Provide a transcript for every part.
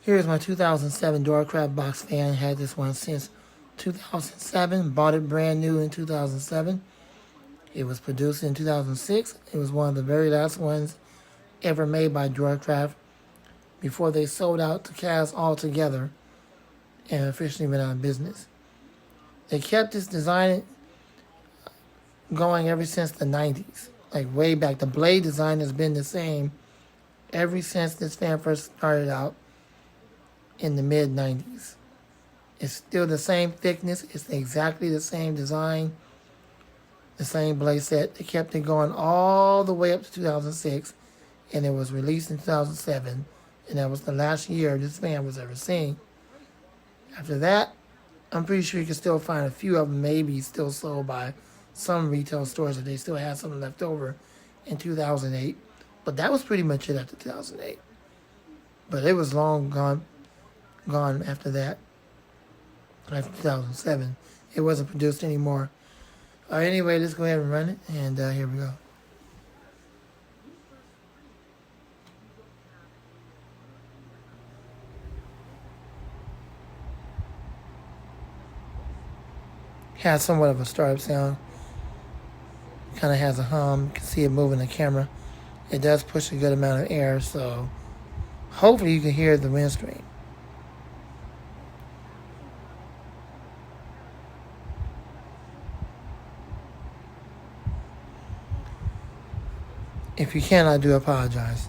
Here's my 2007 Doracraft Box Fan. Had this one since 2007. Bought it brand new in 2007. It was produced in 2006. It was one of the very last ones ever made by Doracraft before they sold out to Cas altogether and officially went out of business. They kept this design going ever since the 90s. Like way back. The blade design has been the same ever since this fan first started out in the mid-90s. It's still the same thickness. It's exactly the same design, the same blade set. They kept it going all the way up to 2006, and it was released in 2007, and that was the last year this fan was ever seen. After that, I'm pretty sure you can still find a few of them maybe still sold by some retail stores if they still had something left over in 2008. But that was pretty much it after 2008. But it was long gone after that. After 2007. It wasn't produced anymore. Anyway, let's go ahead and run it. And here we go. Has somewhat of a startup sound. Kind of has a hum. You can see it moving the camera. It does push a good amount of air, so hopefully you can hear the windscreen. If you can, I do apologize.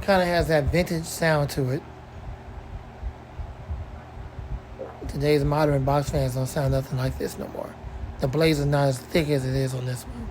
Kind of has that vintage sound to it. Today's modern box fans don't sound nothing like this no more. The blades are not as thick as it is on this one.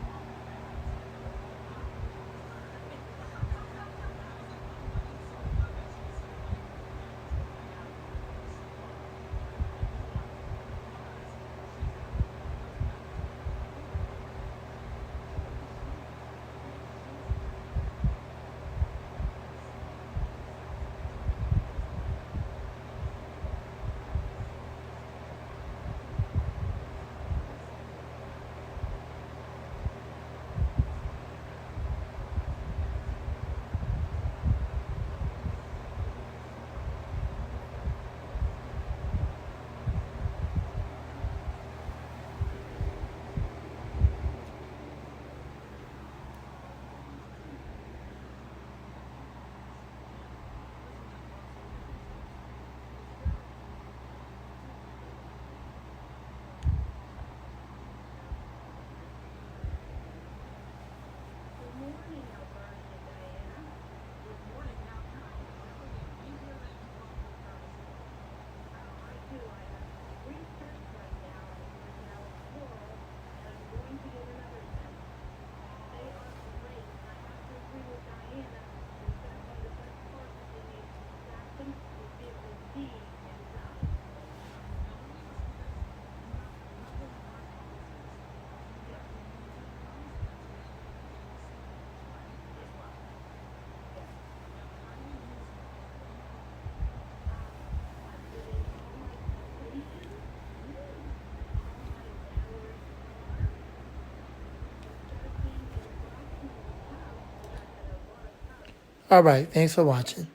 Alright, thanks for watching.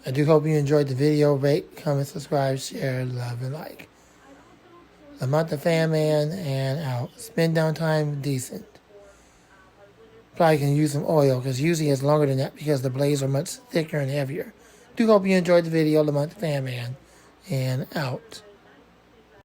I do hope you enjoyed the video. Rate, comment, subscribe, share, love, and like. Lamont the Fan Man, and out. Spin down time decent. Probably can use some oil because usually it's longer than that because the blades are much thicker and heavier. Do hope you enjoyed the video. Lamont the Fan Man, and out.